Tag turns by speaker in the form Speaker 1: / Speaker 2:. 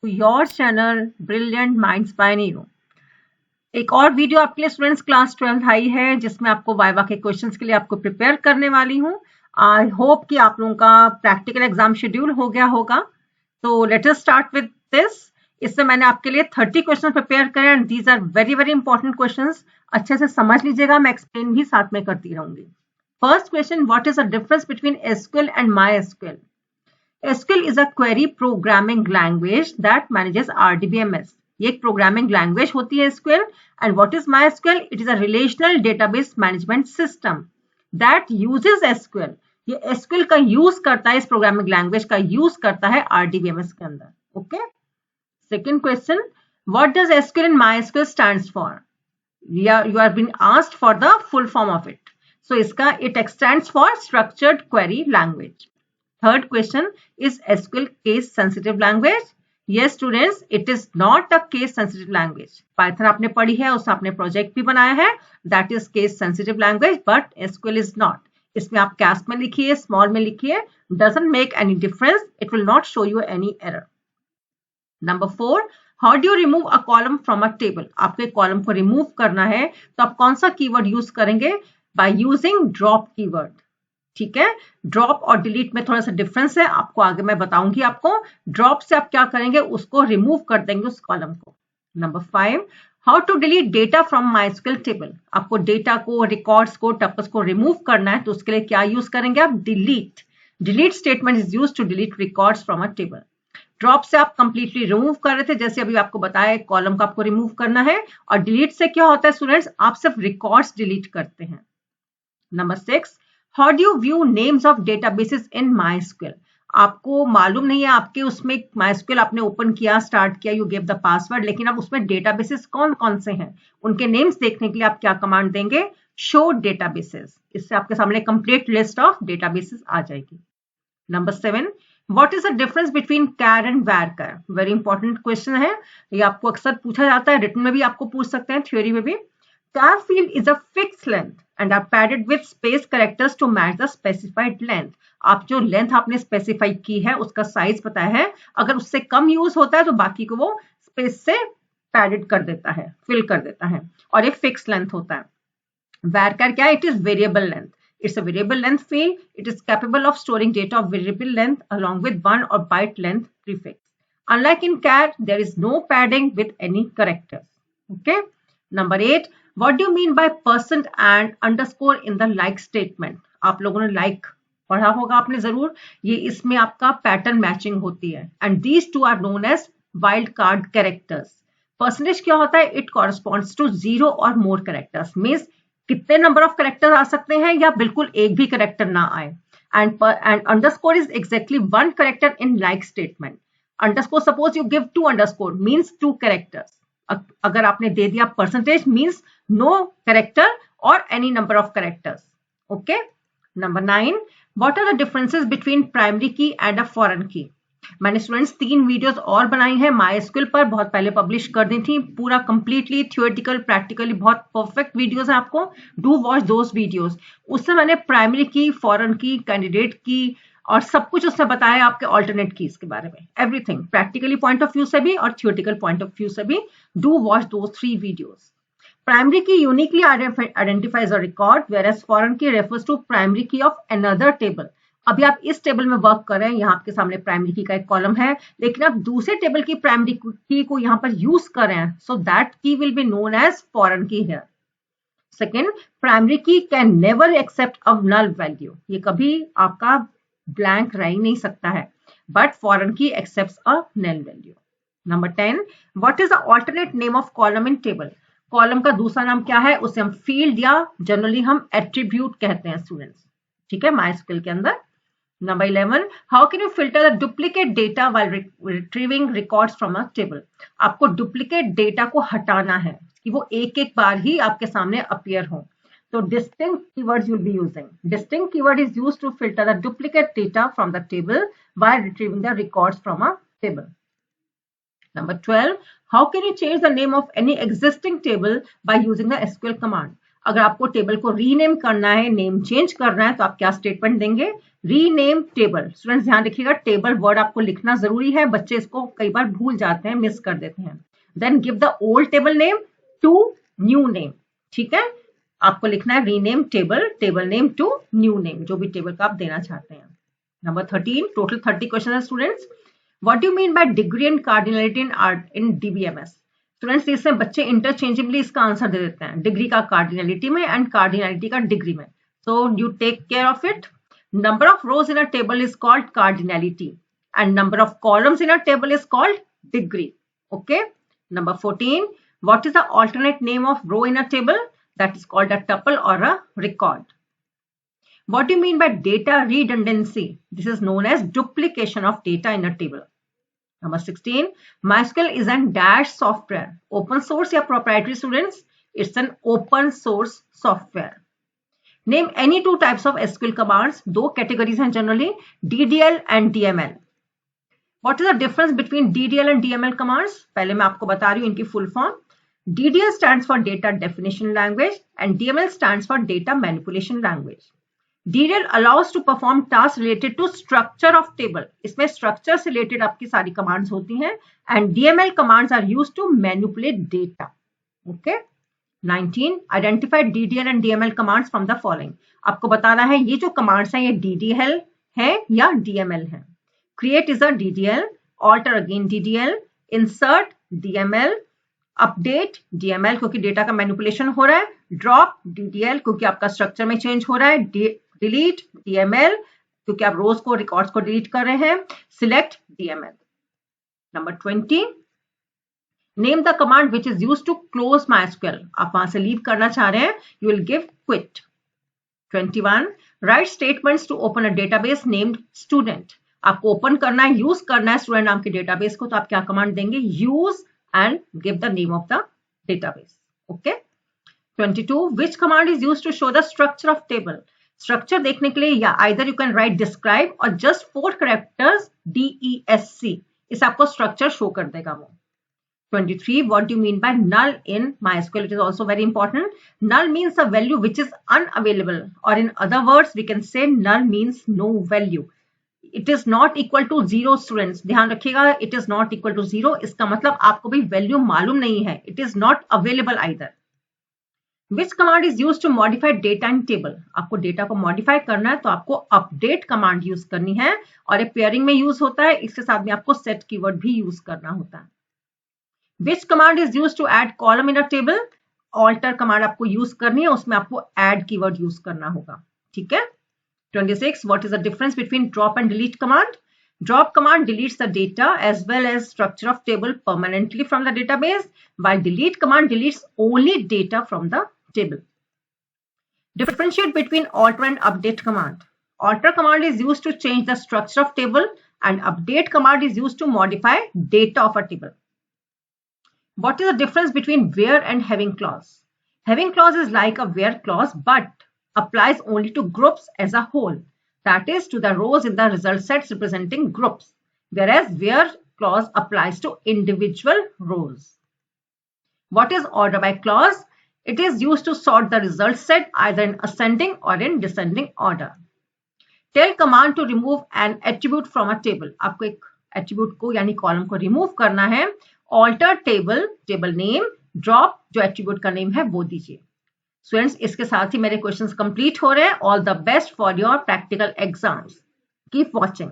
Speaker 1: to your channel Brilliant Minds by Nero। एक और video आपके लिए स्टूडेंट्स क्लास 12 आई है जिसमें आपको वाइवा के क्वेश्चंस के लिए आपको प्रिपेयर करने वाली हूँ। आई होप कि आप लोगों का प्रैक्टिकल एग्जाम शेड्यूल हो गया होगा। तो let us start with this. इससे मैंने आपके लिए 30 क्वेश्चन प्रिपेयर करे and these are very very important questions. अच्छे से समझ लीजिएगा, मैं एक्सप्लेन भी साथ में करती रहूंगी। First question, what is the difference between SQL and my SQL is a query programming language that manages RDBMS। ये एक प्रोग्रामिंग लैंग्वेज होती है SQL। and what is MySQL? It is a relational database management system that uses SQL। ये SQL का use करता है, इस programming language का यूज करता है RDBMS के अंदर। Okay. Second question, what does SQL and MySQL stands for? You are being asked for the full form of it। so इसका it stands for structured query language। Third question, is SQL case sensitive language? Yes students, it is not a case sensitive language। Python आपने पढ़ी है, उससे आपने project भी बनाया है, that is case sensitive language, but SQL is not। इसमें आप कैप्स में लिखिए, स्मॉल में लिखिए, doesn't make any difference, it will not show you any error। Number 4, how do you remove a column from a table? आपको एक column को remove करना है तो आप कौन सा कीवर्ड यूज करेंगे? By using drop keyword. ठीक है, ड्रॉप और डिलीट में थोड़ा सा डिफरेंस है, आपको आगे मैं बताऊंगी। आपको ड्रॉप से आप क्या करेंगे, उसको रिमूव कर देंगे उस कॉलम को। Number 5, how to delete data from MySQL table. आपको डेटा को, रिकॉर्ड्स को, टपल्स को रिमूव करना है तो उसके लिए क्या यूज करेंगे आप? Delete. Delete statement is used to delete records from a table. Drop से आप कंप्लीटली रिमूव कर रहे थे, जैसे अभी आपको बताया कॉलम का आपको रिमूव करना है। और डिलीट से क्या होता है स्टूडेंट्स, आप सिर्फ रिकॉर्ड्स डिलीट करते हैं। Number 6, How do you view names of databases in MySQL? आपको मालूम नहीं है, आपके उसमें MySQL आपने ओपन किया, स्टार्ट किया, यू गिव द पासवर्ड, लेकिन अब उसमें डेटाबेसेस कौन कौन से हैं, उनके नेम्स देखने के लिए आप क्या कमांड देंगे? Show databases. इससे आपके सामने कंप्लीट लिस्ट ऑफ डेटाबेसेस आ जाएगी। Number 7, what is the difference between char and varchar? Very important question है, ये आपको अक्सर पूछा जाता है, रिटन में भी आपको पूछ सकते हैं, थ्योरी में भी। Char field is a fixed length and are padded with space characters to match the specified length। आप जो लेंथ आपने स्पेसिफाई की है उसका साइज पता है, अगर उससे कम यूज होता है तो बाकी को वो स्पेस से पैडेड कर देता है, फिल कर देता है, और ये फिक्स लेंथ होता है। varchar क्या है? It is variable length. It's a variable length field. It is capable of storing data of variable length along with 1 or byte length prefix। Unlike in char, there is no padding with any characters। Okay। Number 8, what do you mean by % and underscore in the like statement? आप लोगों ने like पढ़ा होगा आपने जरूर, ये इसमें आपका पैटर्न मैचिंग होती है। and these two are known as wild card characters। Percentage क्या होता है? it corresponds to 0 or more characters। Means कितने नंबर ऑफ कैरेक्टर आ सकते हैं या बिल्कुल एक भी कैरेक्टर ना आए। and underscore is exactly one character in like statement। underscore, suppose you give 2 underscore means 2 characters। अगर आपने दे दिया परसेंटेज मीन्स नो कैरेक्टर और any number of characters. Okay. Number 9, what are the differences between primary key and a foreign key? मैंने students 3 videos और बनाई हैं MySQL पर, बहुत पहले पब्लिश कर दी थी, पूरा कंप्लीटली थियोरेटिकल प्रैक्टिकली बहुत परफेक्ट वीडियोस हैं, आपको डू वॉच दोज वीडियोस। उससे मैंने प्राइमरी की, फॉरेन की, कैंडिडेट की और सब कुछ उसने बताया, आपके ऑल्टरनेट कीज के बारे में, everything practically point of view से भी और थियोरेटिकल पॉइंट ऑफ व्यू से भी। Do watch those 3 videos. Primary key uniquely identifies a record, whereas foreign key refers to primary key of another table. अभी आप इस टेबल में वर्क कर रहे हैं, यहाँ आपके सामने प्राइमरी की का एक कॉलम है, लेकिन आप दूसरे टेबल की प्राइमरी की को यहाँ पर यूज कर रहे हैं, so that key will be known as foreign key here. Second, primary key can never accept a null value. ये कभी आपका ब्लैंक रह नहीं सकता है, but foreign key accepts a null value. Number 10, what is the alternate name of column in table? Column का दूसरा नाम क्या है? उसे हम फील्ड या जनरली हम एट्रीब्यूट कहते हैं स्टूडेंट्स। ठीक है, MySQL के अंदर। Number 11, how can you filter the duplicate data while retrieving records from a table? आपको डुप्लीकेट डेटा को हटाना है कि वो एक एक बार ही आपके सामने अपीयर हो, तो distinct keywords you'll be using। Distinct keyword is used to filter the duplicate data from the table by retrieving the records from a table। Number 12, how can you change the name of any existing table by using the SQL command? अगर आपको table को rename करना है, name change करना है, तो आप क्या स्टेटमेंट देंगे? Rename table. स्टूडेंट्स ध्यान रखिएगा, टेबल वर्ड आपको लिखना जरूरी है, बच्चे इसको कई बार भूल जाते हैं, मिस कर देते हैं। Then give the old table name to new name. ठीक है, आपको लिखना है rename table, table name to new name, जो भी टेबल का आप देना चाहते हैं। नंबर 13, टोटल 30 क्वेश्चन है students. What do you mean by degree and cardinality in DBMS? Students इसमें बच्चे इंटरचेंजेबली इसका आंसर दे देते हैं, डिग्री का कार्डिनलिटी में एंड कार्डिनलिटी का डिग्री में। So you take care of it. Number of rows in a table is called cardinality and number of columns in a table is called degree. Okay. Number 14, what is the alternate name of row in a table? That is called a tuple or a record. What do you mean by data redundancy? This is known as duplication of data in a table. Number 16, MySQL is an dash software. Open source या proprietary students? It's an open source software. Name any two types of SQL commands. दो categories हैं generally, DDL and DML. What is the difference between DDL and DML commands? पहले मैं आपको बता रही हूँ इनकी full form. DDL stands for data definition language and DML stands for data manipulation language. DDL allows to perform tasks related to structure of table. इसमें structure से related आपकी सारी commands होती हैं and DML commands are used to manipulate data. Okay. 19, identify DDL and DML commands from the following. आपको बताना है ये जो commands हैं ये DDL है या DML है. Create is a DDL, alter again DDL, insert DML, update DML क्योंकि डेटा का मैनिपुलेशन हो रहा है, ड्रॉप DDL क्योंकि आपका स्ट्रक्चर में चेंज हो रहा है, डिलीट DML क्योंकि आप रोज को रिकॉर्ड्स को डिलीट कर रहे हैं, select DML. Number 20, name the command which is used to close MySQL. आप वहां से लीव करना चाह रहे हैं, you will give quit. 21, write statements to open a database named student. आपको ओपन करना है, यूज करना है स्टूडेंट नाम के डेटाबेस को, तो आप क्या कमांड देंगे? Use and give the name of the database. Okay. 22, which command is used to show the structure of table? Structure देखने के लिए या either you can write describe or just 4 characters DESC. इस आपको structure show कर देगा वो. 23, what do you mean by null in MySQL? It is also very important. Null means a value which is unavailable, or in other words we can say null means no value. It is not equal to 0 students. ध्यान रखिएगा, it is not equal to 0. इसका मतलब आपको भी value मालूम नहीं है. It is not available either. Which command is used to modify data in table? आपको डेटा को मॉडिफाई करना है तो आपको अपडेट कमांड यूज करनी है और ये पेयरिंग में यूज होता है. इसके साथ में आपको सेट कीवर्ड भी यूज करना होता है. Which command is used to add column in a table? Alter command आपको यूज करनी है, उसमें आपको add कीवर्ड यूज करना होगा. ठीक है. 26, what is the difference between drop and delete command? Drop command deletes the data as well as structure of table permanently from the database, while delete command deletes only data from the table. Differentiate between alter and update command. Alter command is used to change the structure of table and update command is used to modify data of a table. What is the difference between where and having clause? Having clause is like a where clause but applies only to groups as a whole, that is to the rows in the result sets representing groups, whereas where clause applies to individual rows. What is order by clause? It is used to sort the result set either in ascending or in descending order. Tell command to remove an attribute from a table. आपको एक attribute को यानी column को remove करना है. Alter table, table name, drop जो attribute का name है वो दीजिए. स्टूडेंट्स इसके साथ ही मेरे क्वेश्चंस कंप्लीट हो रहे हैं. All the best for your practical exams. Keep watching.